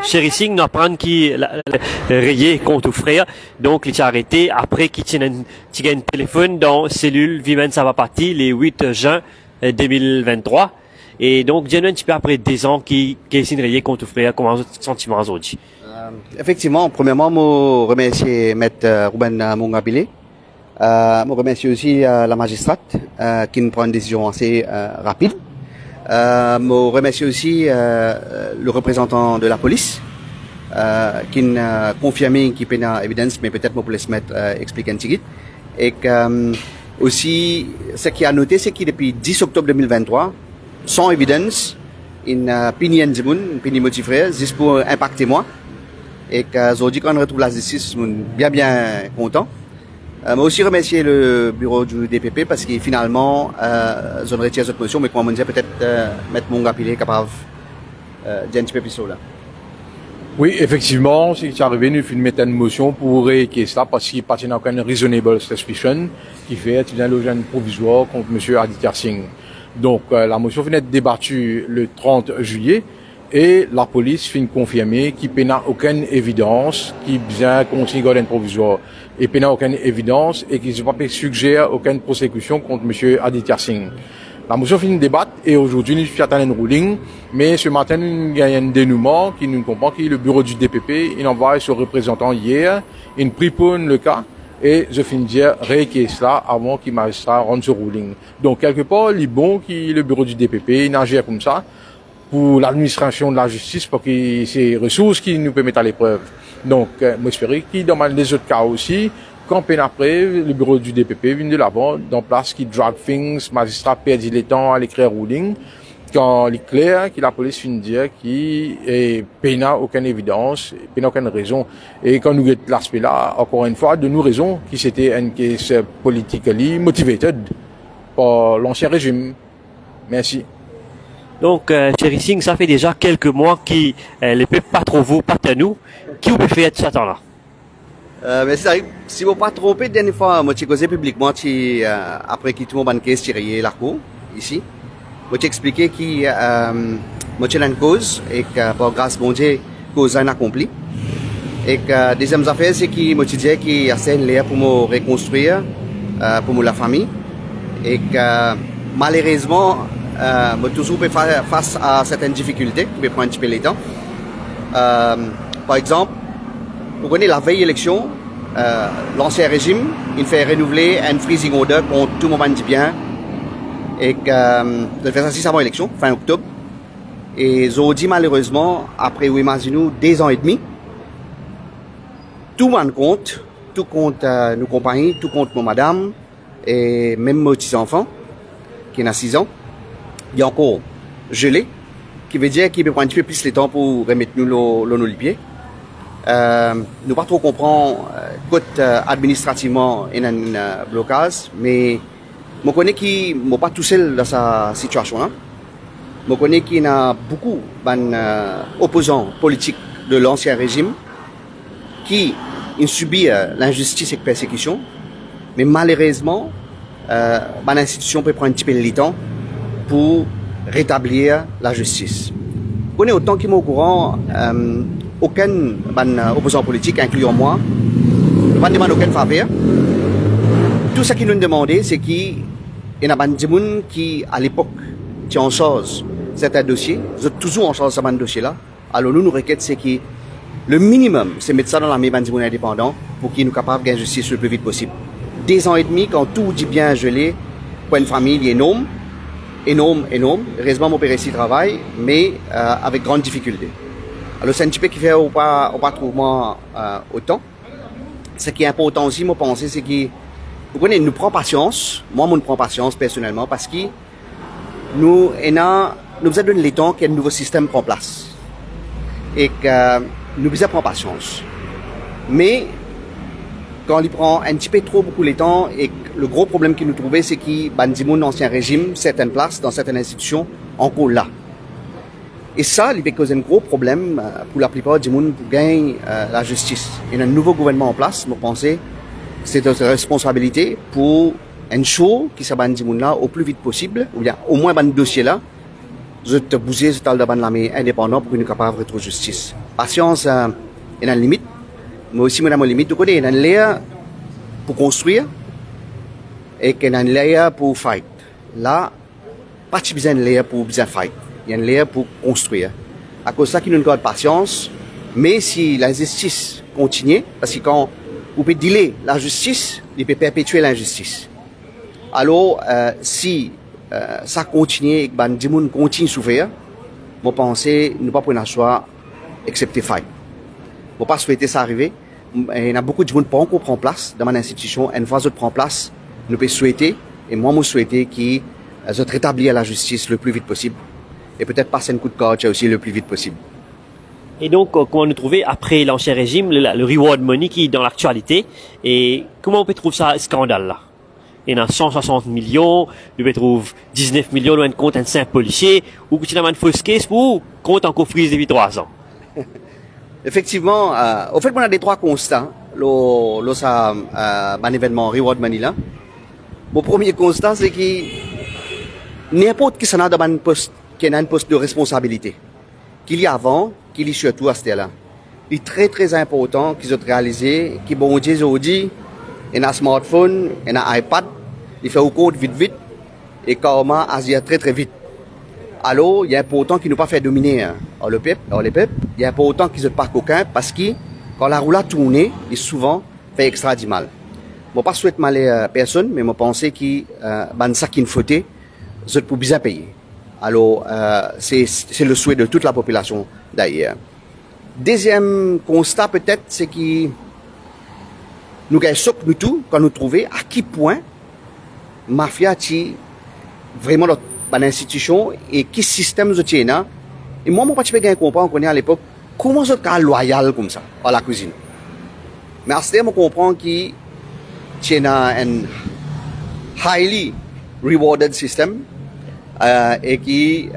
Chéri Singh nous apprend qu'il a rayé contre frère, donc il s'est arrêté après qu'il tient un téléphone dans cellule Vimen Savapati le 8 juin 2023. Et donc, j'ai un petit peu après 10 ans qu'il s'est rayé contre frère, comment sentiment aujourd'hui? Effectivement, premièrement, je remercie Maître Ruben Mungabile. Je remercie aussi la magistrate qui nous prend une décision assez rapide. Je remercie aussi le représentant de la police qui a confirmé qu'il y a une évidence, mais peut-être je peux se mettre expliquer un petit peu. Et aussi, ce qui a noté, c'est que depuis 10 octobre 2023, sans évidence, une opinion une motivée, juste pour impacter moi. Et aujourd'hui, quand on retrouve la justice, je suis bien content. Mais aussi remercier le bureau du DPP parce que finalement, je retire cette position, mais comme on disait, peut-être mettre mon gapilé capable d'un petit peu plus là. Oui, effectivement, c'est arrivé, nous avons mettre une motion pour rééquiller ça parce qu'il n'y a aucune reasonable suspicion qui fait qu'il y a un provisoire contre M. Aditya Singh. Donc, la motion venait d'être débattue le 30 juillet. Et la police finit confirmer qu'il n'y a aucune évidence qui vient continuer un provisoire. Et il n'y a aucune évidence et qu'ils n'ont pas suggéré aucune prosécution contre M. Aditya Singh. La motion finit de débattre et aujourd'hui nous faisons un ruling. Mais ce matin, il y a un dénouement qui nous comprend que le bureau du DPP, il envoie son représentant hier, il prépone le cas et je finis de dire rééquiller cela avant qu'il magistrat rende ce ruling. Donc quelque part, il est bon que le bureau du DPP, il agit comme ça pour l'administration de la justice, pour que ces ressources qui nous permettent à l'épreuve. Donc, j'espère que dans les autres cas aussi, quand peine après, le bureau du DPP vient de l'avant, dans place qui drag things, magistrat perd le temps à l'écrire ruling, quand il est clair que la police finit de dire qu'il n'a aucune évidence, il n'a aucune raison. Et quand nous avons l'aspect là, encore une fois, de nous raisons, qui c'était une case politically motivated par l'ancien régime. Merci. Donc, Chéri Singh, ça fait déjà quelques mois qu'il ne peut pas trop vous, pas à nous. Qui vous peut faire de ce temps-là? Mais c'est vrai, si vous ne pas trompé, dernière fois, moi, j'ai causé publiquement, après qu'il tout le monde a tiré la cour, ici. Moi, j'ai expliqué que, moi, j'ai une cause, et que, par grâce, bon Dieu, cause est accomplie. Et que, deuxième affaire, c'est que, moi, j'ai dit qu'il y a assez l'air pour me reconstruire, pour la famille. Et que, malheureusement, moi, toujours face à certaines difficultés, qui me prennent un petit peu le temps. Par exemple, vous connaissez la veille élection, l'ancien régime, il fait renouveler un freezing order contre tout le monde dit bien. Et il fait ça 6 avant l'élection, fin octobre. Et aujourd'hui, malheureusement, après, vous imaginez, 2 ans et demi, tout le monde compte, tout compte nos compagnies, tout compte nos madames, et même nos petits-enfants, qui ont 6 ans. Il y a encore gelé, qui veut dire qu'il peut prendre un petit peu plus de temps pour remettre nous nos pieds. Nous pas trop comprendre côté administrativement il y a un blocage, mais je connais qu'il n'est pas tout seul dans sa situation là. Je connais qu'il y a beaucoup d'opposants politiques de l'ancien régime qui ont subi l'injustice et la persécution, mais malheureusement, l'institution peut prendre un petit peu de temps pour rétablir la justice. Vous connaissez autant qu'il est au courant, aucun opposant politique, incluant moi, ne demande aucune faveur. Tout ce qu'ils nous demandent, c'est qu'il y a des gens qui, à l'époque, étaient en charge de certains dossiers, ils sont toujours en charge de ce dossier-là. Alors nous requêtons, c'est que le minimum, c'est mettre ça dans la main des gens indépendants pour qu'ils soient capables de gagner justice le plus vite possible. 2 ans et demi, quand tout dit bien gelé, pour une famille, il est énorme. Heureusement, mon père ici travaille, mais avec grande difficulté. Alors, c'est un petit peu qui fait pas trop autant. Ce qui est important aussi, moi, penser, c'est que, vous connaissez, nous prenons patience. Moi, je prends patience personnellement parce que nous avons donné le temps qu'un nouveau système prend place. Et que nous devons prendre patience. Mais, quand il prend un petit peu trop beaucoup de temps et le gros problème qu'il nous trouvait, c'est qu'il y a l'ancien régime, certaines places, dans certaines institutions, encore là. Et ça, il peut causer un gros problème pour la plupart des gens pour gagner la justice. Il y a un nouveau gouvernement en place, je pense, c'est notre responsabilité pour ensure qu'il s'abandonne là au plus vite possible, ou bien au moins dans ce dossier là, je te bouger, je t'ai demandé l'armée indépendant pour nous capables de retrouver justice. Patience, il y a une limite. Mais aussi, il y a une limite. Il y a une layer pour construire et il y a une layer pour fight. Là, pas besoin de layer pour bien fight. Il y a une layer pour construire. À cause de ça, il nous garde patience. Mais si l'injustice continue, parce que quand vous pouvez dealer la justice, il peut perpétuer l'injustice. Alors, si ça continue et que les gens continuent à souffrir, je pense que nous ne pouvons pas prendre un choix excepté fight. Je ne peux pas souhaiter ça arriver. Il y a beaucoup de gens qui ne peuvent pas prendre place dans mon institution. Une fois qu'ils prennent place, nous pouvons souhaiter, et moi, je souhaite qu'ils rétablissent la justice le plus vite possible. Et peut-être passer un coup de coach aussi le plus vite possible. Et donc, comment nous trouver après l'ancien régime, le reward money qui est dans l'actualité, et comment on peut trouver ça scandale là? Il y en a 160 millions, on peut trouver 19 millions dans un compte un simple policier, ou que tu as une fausse caisse pour compte encore frise depuis 3 ans. Effectivement, au fait, on a des 3 constats, un événement reward money là. Mon premier constat, c'est que n'importe qui s'en a dans un poste, qui a un poste de responsabilité, qu'il y a avant, qu'il y a surtout à ce là. Il est très très important qu'ils aient réalisé, qu'ils bon Dieu aujourd'hui, il y a un smartphone, il y a un iPad, il fait au code vite et comment agir très très vite. Alors, il est important qu'ils ne pas fait dominer le peuple, il est important qu'ils ne pas coquins parce que quand la roue a tourné, il souvent fait extra du mal. Je ne souhaite pas mal à personne, mais je pense que ça qui est fauté, je peux bien payer. Alors, c'est le souhait de toute la population d'ailleurs. Deuxième constat peut-être, c'est que nous avons choqué nous tous quand nous trouvons à quel point mafia est vraiment dans l'institution et quel système je tiens. Et moi, je ne peux pas comprendre à l'époque comment je suis loyal comme ça à la cuisine. Mais à ce moment, je comprends qu'il y a un highly rewarded system et qui,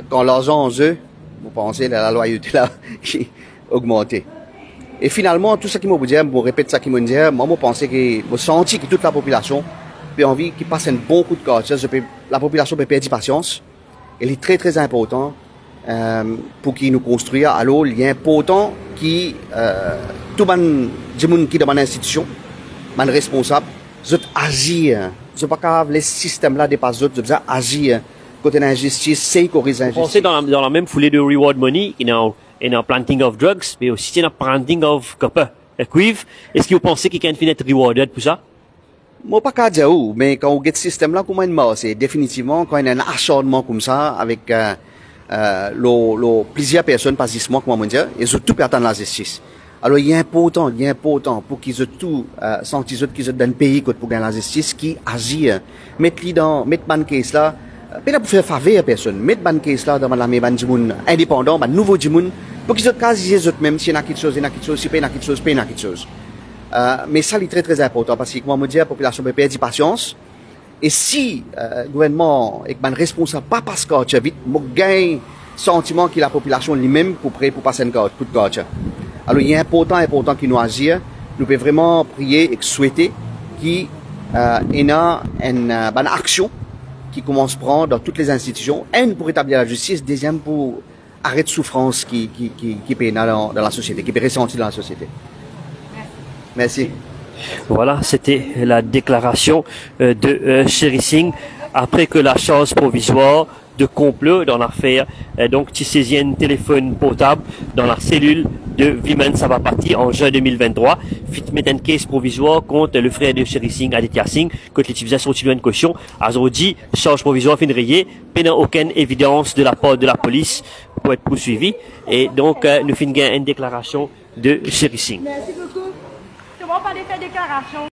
quand l'argent en jeu, vous pensez à la loyauté là qui augmenté. Et finalement, tout ce qui m'a dit, je répète ça qui m'a dit, moi, je pensais que, je sentis que toute la population a envie qu'il passe un bon coup de cœur. La population peut perdre patience. Il est très, très important pour qu'il nous construise. Alors, il est important que tout le monde qui est dans l'institution, les responsables, agissent. Je ne veux pas que les systèmes-là dépassent d'autres, je veux agir côté l'injustice, c'est corriger l'injustice. Vous pensez dans la même foulée de reward money, il y a un planting of drugs, mais aussi il y a un planting of copper, cuivre. Est-ce que vous pensez qu'il y a une être rewarded pour ça? Moi, pas qu'à dire où, mais quand on get ce système-là, comment il marche? C'est définitivement quand il y a un acharnement comme ça, avec plusieurs personnes, pas juste moi, comment on dit, ils ont tout perdu la justice. Alors, il est important pour qu'ils aient tout, sentent qu'ils ont dans le pays pour gagner la justice, qui agissent. Mettre ban case là, pas pour faire faveur à personne. Mettre ban case là dans la main indépendant, nouveau djimoun, pour qu'ils aient quasi les autres, même s'il y a quelque chose, s'il y a quelque chose. Mais ça, c'est très très important parce que, comme on me dit, la population peut perdre patience. Et si le gouvernement est responsable, pas parce que tu vite, je gagne le sentiment que la population lui-même pour prêt pour passer un coup de coach. Alors, il est important qu'il nous agisse. Nous pouvons vraiment prier et souhaiter qu'il y ait une bonne action qui commence à prendre dans toutes les institutions. Un, pour établir la justice. Deuxième, pour arrêter la souffrance qui est dans la société, qui est ressentie dans la société. Merci. Voilà, c'était la déclaration de Sherry Singh après que la charge provisoire de complot dans l'affaire donc Tissésienne téléphone portable dans la cellule de Viman Sabapati en juin 2023 fit mettre une caisse provisoire contre le frère de Sherry Singh, Aditya Singh, contre l'utilisation de caution. Aujourd'hui, charge provisoire fin rayée, pas aucune évidence de la part de la police pour être poursuivi. Et donc, nous finissons une déclaration de Sherry Singh. Merci beaucoup. C'est bon, pas des déclarations.